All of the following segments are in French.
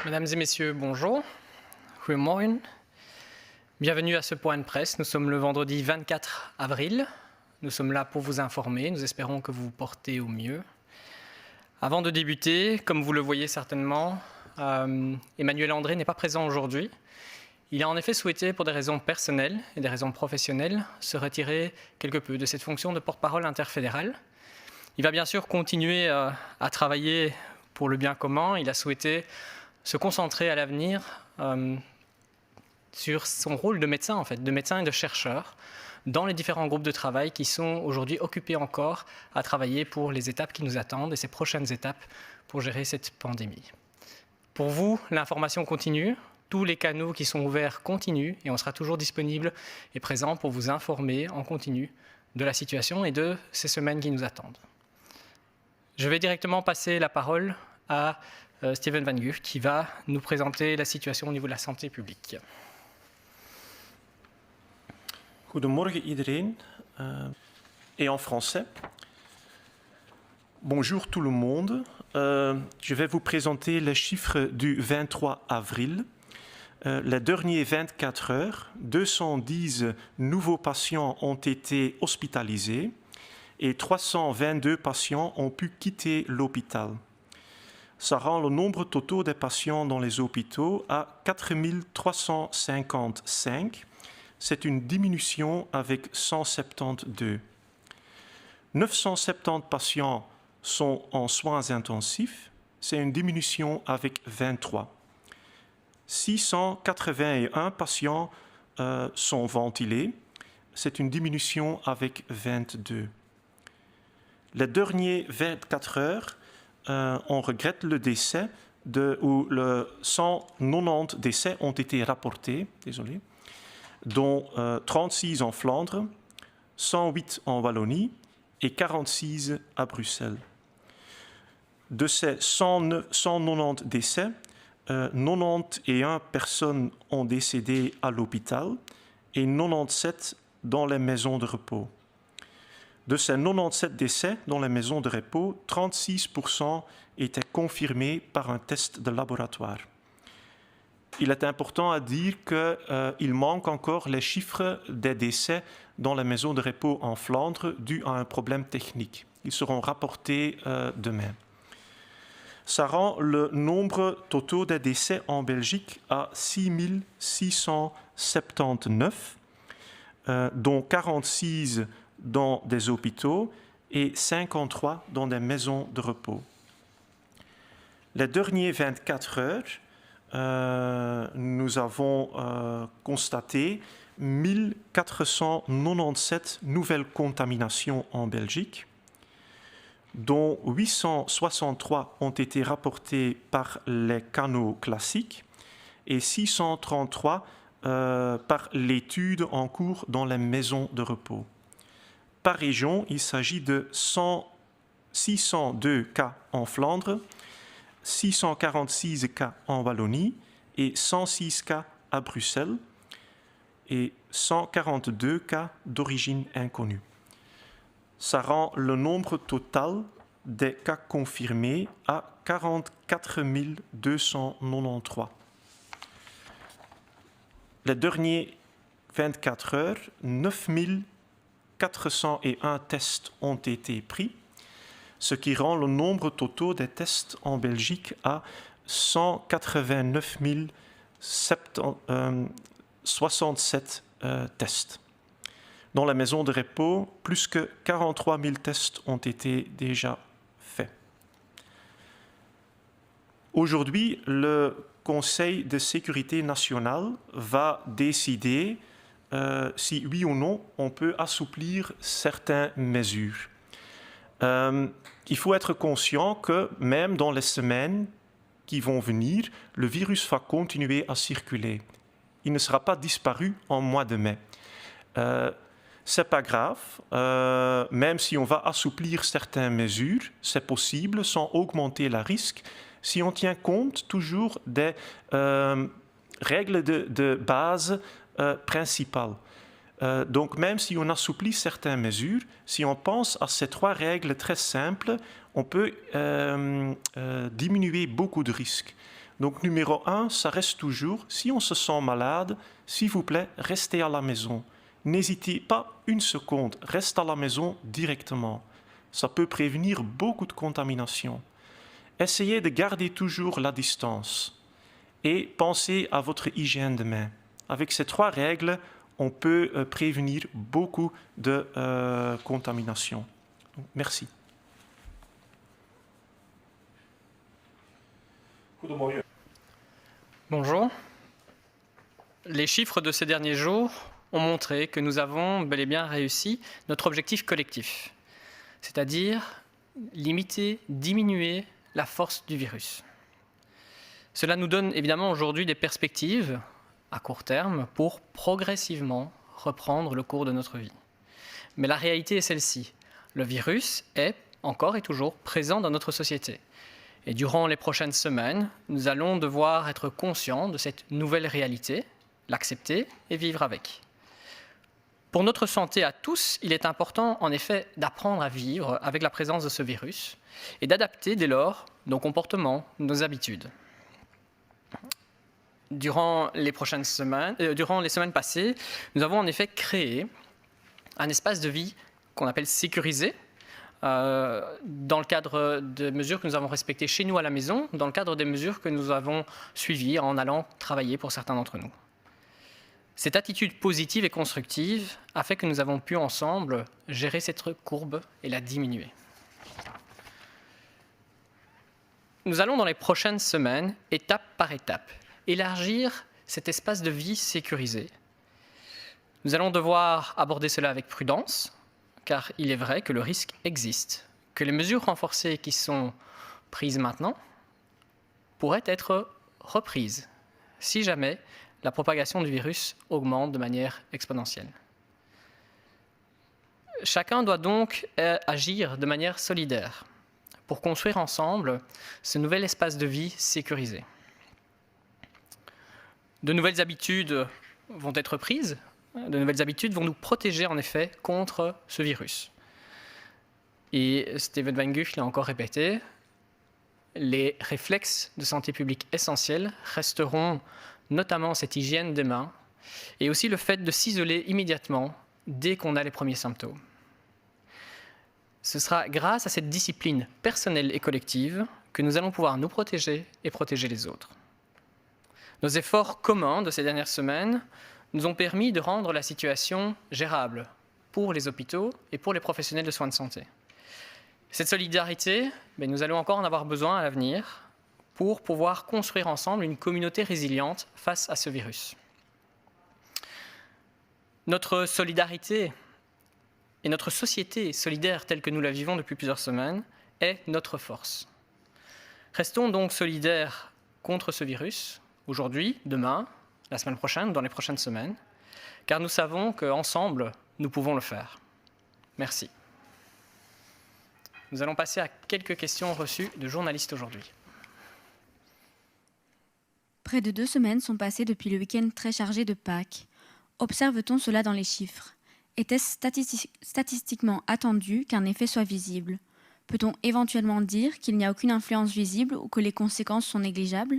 Mesdames et messieurs, bonjour. Goedemorgen. Bienvenue à ce point de presse. Nous sommes le vendredi 24 avril. Nous sommes là pour vous informer. Nous espérons que vous vous portez au mieux. Avant de débuter, comme vous le voyez certainement, Emmanuel André n'est pas présent aujourd'hui. Il a en effet souhaité, pour des raisons personnelles et des raisons professionnelles, se retirer quelque peu de cette fonction de porte-parole interfédéral. Il va bien sûr continuer à travailler pour le bien commun. Il a souhaité se concentrer à l'avenir sur son rôle de médecin, en fait, de médecin et de chercheur dans les différents groupes de travail qui sont aujourd'hui occupés encore à travailler pour les étapes qui nous attendent et ces prochaines étapes pour gérer cette pandémie. Pour vous, l'information continue. Tous les canaux qui sont ouverts continuent et on sera toujours disponible et présent pour vous informer en continu de la situation et de ces semaines qui nous attendent. Je vais directement passer la parole à Steven Van Gucht qui va nous présenter la situation au niveau de la santé publique. Goedemorgen iedereen. Et en français. Bonjour tout le monde. Je vais vous présenter les chiffres du 23 avril. Les dernières 24 heures, 210 nouveaux patients ont été hospitalisés et 322 patients ont pu quitter l'hôpital. Ça rend le nombre total des patients dans les hôpitaux à 4 355. C'est une diminution avec 172. 970 patients sont en soins intensifs. C'est une diminution avec 23. 681 patients sont ventilés. C'est une diminution avec 22. Les dernières 24 heures, on regrette le décès, où 190 décès ont été rapportés, dont 36 en Flandre, 108 en Wallonie et 46 à Bruxelles. De ces 190 décès, 91 personnes ont décédé à l'hôpital et 97 dans les maisons de repos. De ces 97 décès dans les maisons de repos, 36% étaient confirmés par un test de laboratoire. Il est important à dire qu'il manque encore les chiffres des décès dans les maisons de repos en Flandre dû à un problème technique. Ils seront rapportés demain. Ça rend le nombre total des décès en Belgique à 6 679, dont 46 dans des hôpitaux et 53 dans des maisons de repos. Les dernières 24 heures, nous avons constaté 1497 nouvelles contaminations en Belgique, dont 863 ont été rapportées par les canaux classiques et 633 par l'étude en cours dans les maisons de repos. Par région, il s'agit de 602 cas en Flandre, 646 cas en Wallonie et 106 cas à Bruxelles et 142 cas d'origine inconnue. Ça rend le nombre total des cas confirmés à 44 293. Les dernières 24 heures, 9 401 tests ont été pris, ce qui rend le nombre total des tests en Belgique à 189 067 tests. Dans la maison de repos, plus que 43 000 tests ont été déjà faits. Aujourd'hui, le Conseil de sécurité nationale va décider si oui ou non on peut assouplir certaines mesures. Il faut être conscient que même dans les semaines qui vont venir, le virus va continuer à circuler. Il ne sera pas disparu en mois de mai. C'est pas grave, même si on va assouplir certaines mesures, c'est possible sans augmenter le risque, si on tient compte toujours des règles de base principales. Donc même si on assouplit certaines mesures, si on pense à ces trois règles très simples, on peut diminuer beaucoup de risques. Donc numéro 1, ça reste toujours, si on se sent malade, s'il vous plaît, restez à la maison. N'hésitez pas une seconde, reste à la maison directement. Ça peut prévenir beaucoup de contamination. Essayez de garder toujours la distance et pensez à votre hygiène de main. Avec ces 3 règles, on peut prévenir beaucoup de contamination. Donc, merci. Bonjour. Les chiffres de ces derniers jours ont montré que nous avons bel et bien réussi notre objectif collectif, c'est-à-dire limiter, diminuer la force du virus. Cela nous donne évidemment aujourd'hui des perspectives à court terme pour progressivement reprendre le cours de notre vie. Mais la réalité est celle-ci. Le virus est encore et toujours présent dans notre société. Et durant les prochaines semaines, nous allons devoir être conscients de cette nouvelle réalité, l'accepter et vivre avec. Pour notre santé à tous, il est important en effet d'apprendre à vivre avec la présence de ce virus et d'adapter dès lors nos comportements, nos habitudes. Durant les semaines passées, nous avons en effet créé un espace de vie qu'on appelle sécurisé, dans le cadre de mesures que nous avons respectées chez nous à la maison, dans le cadre des mesures que nous avons suivies en allant travailler pour certains d'entre nous. Cette attitude positive et constructive a fait que nous avons pu ensemble gérer cette courbe et la diminuer. Nous allons dans les prochaines semaines, étape par étape, élargir cet espace de vie sécurisé. Nous allons devoir aborder cela avec prudence, car il est vrai que le risque existe, que les mesures renforcées qui sont prises maintenant pourraient être reprises si jamais la propagation du virus augmente de manière exponentielle. Chacun doit donc agir de manière solidaire pour construire ensemble ce nouvel espace de vie sécurisé. De nouvelles habitudes vont être prises. De nouvelles habitudes vont nous protéger en effet contre ce virus. Et Steven Van Gogh l'a encore répété, les réflexes de santé publique essentiels resteront notamment cette hygiène des mains et aussi le fait de s'isoler immédiatement dès qu'on a les premiers symptômes. Ce sera grâce à cette discipline personnelle et collective que nous allons pouvoir nous protéger et protéger les autres. Nos efforts communs de ces dernières semaines nous ont permis de rendre la situation gérable pour les hôpitaux et pour les professionnels de soins de santé. Cette solidarité, nous allons encore en avoir besoin à l'avenir pour pouvoir construire ensemble une communauté résiliente face à ce virus. Notre solidarité et notre société solidaire telle que nous la vivons depuis plusieurs semaines est notre force. Restons donc solidaires contre ce virus, aujourd'hui, demain, la semaine prochaine, dans les prochaines semaines, car nous savons qu'ensemble, nous pouvons le faire. Merci. Nous allons passer à quelques questions reçues de journalistes aujourd'hui. Près de 2 semaines sont passées depuis le week-end très chargé de Pâques. Observe-t-on cela dans les chiffres ? Était-ce statistiquement attendu qu'un effet soit visible ? Peut-on éventuellement dire qu'il n'y a aucune influence visible ou que les conséquences sont négligeables ?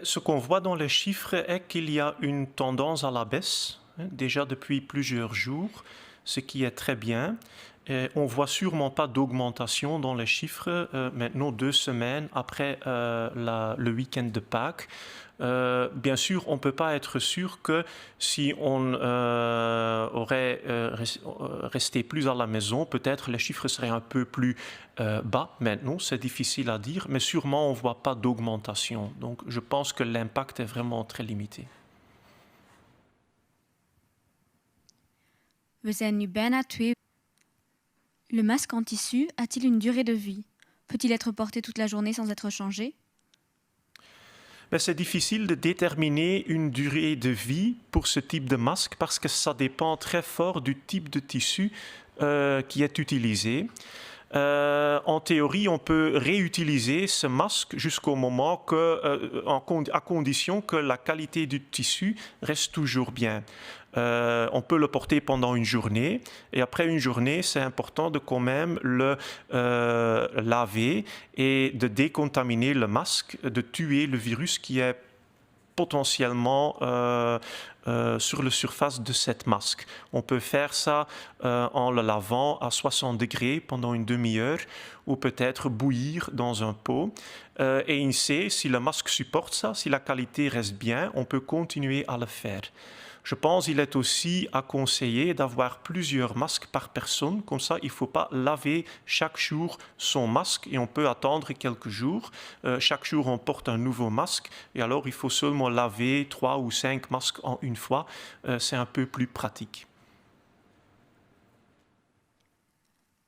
Ce qu'on voit dans les chiffres est qu'il y a une tendance à la baisse, déjà depuis plusieurs jours, ce qui est très bien. Et on ne voit sûrement pas d'augmentation dans les chiffres maintenant 2 semaines après le week-end de Pâques. Bien sûr, on ne peut pas être sûr que si on aurait resté plus à la maison, peut-être les chiffres seraient un peu plus bas maintenant. C'est difficile à dire, mais sûrement on ne voit pas d'augmentation. Donc je pense que l'impact est vraiment très limité. We zijn nu bijna 2. Le masque en tissu a-t-il une durée de vie ? Peut-il être porté toute la journée sans être changé ? C'est difficile de déterminer une durée de vie pour ce type de masque parce que ça dépend très fort du type de tissu qui est utilisé. En théorie, on peut réutiliser ce masque jusqu'au moment à condition que la qualité du tissu reste toujours bien. On peut le porter pendant une journée et après une journée, c'est important de quand même le laver et de décontaminer le masque, de tuer le virus qui est potentiellement sur la surface de cette masque. On peut faire ça en le lavant à 60 degrés pendant une demi-heure ou peut-être bouillir dans un pot. Et ainsi, si le masque supporte ça, si la qualité reste bien, on peut continuer à le faire. Je pense qu'il est aussi à conseiller d'avoir plusieurs masques par personne. Comme ça, il ne faut pas laver chaque jour son masque et on peut attendre quelques jours. Chaque jour, on porte un nouveau masque et alors il faut seulement laver 3 ou 5 masques en une fois. C'est un peu plus pratique.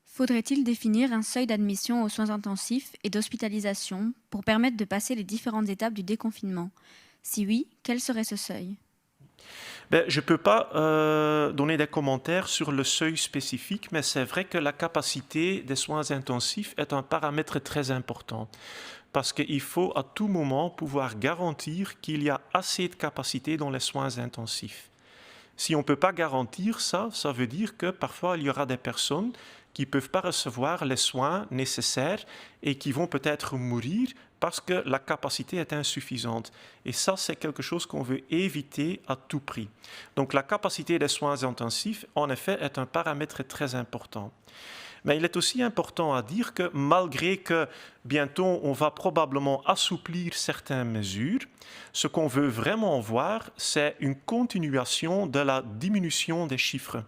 Faudrait-il définir un seuil d'admission aux soins intensifs et d'hospitalisation pour permettre de passer les différentes étapes du déconfinement? Si oui, quel serait ce seuil? Je ne peux pas donner des commentaires sur le seuil spécifique, mais c'est vrai que la capacité des soins intensifs est un paramètre très important. Parce qu'il faut à tout moment pouvoir garantir qu'il y a assez de capacité dans les soins intensifs. Si on ne peut pas garantir ça, ça veut dire que parfois il y aura des personnes qui ne peuvent pas recevoir les soins nécessaires et qui vont peut-être mourir parce que la capacité est insuffisante. Et ça, c'est quelque chose qu'on veut éviter à tout prix. Donc la capacité des soins intensifs, en effet, est un paramètre très important. Mais il est aussi important à dire que malgré que bientôt on va probablement assouplir certaines mesures, ce qu'on veut vraiment voir, c'est une continuation de la diminution des chiffres.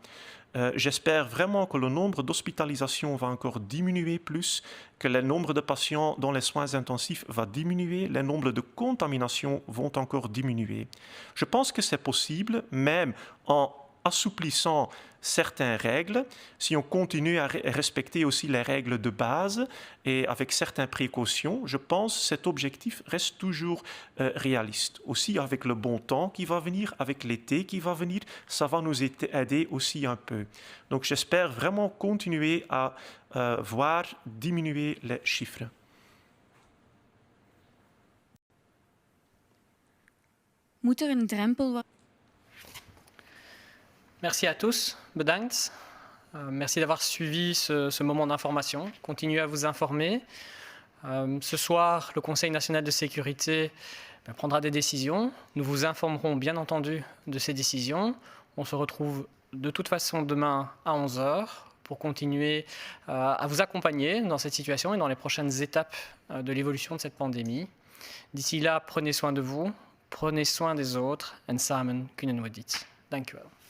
J'espère vraiment que le nombre d'hospitalisations va encore diminuer plus, que le nombre de patients dans les soins intensifs va diminuer, le nombre de contaminations vont encore diminuer. Je pense que c'est possible, même en assouplissant certaines règles, si on continue à respecter aussi les règles de base et avec certaines précautions, je pense que cet objectif reste toujours réaliste. Aussi avec le bon temps qui va venir, avec l'été qui va venir, ça va nous aider aussi un peu. Donc j'espère vraiment continuer à voir diminuer les chiffres. Moet er een drempel worden? Merci à tous, bedankt. Merci d'avoir suivi ce moment d'information. Continuez à vous informer. Ce soir, le Conseil national de sécurité prendra des décisions. Nous vous informerons bien entendu de ces décisions. On se retrouve de toute façon demain à 11h pour continuer à vous accompagner dans cette situation et dans les prochaines étapes de l'évolution de cette pandémie. D'ici là, prenez soin de vous, prenez soin des autres en samen kunnen we dit. Dank u wel.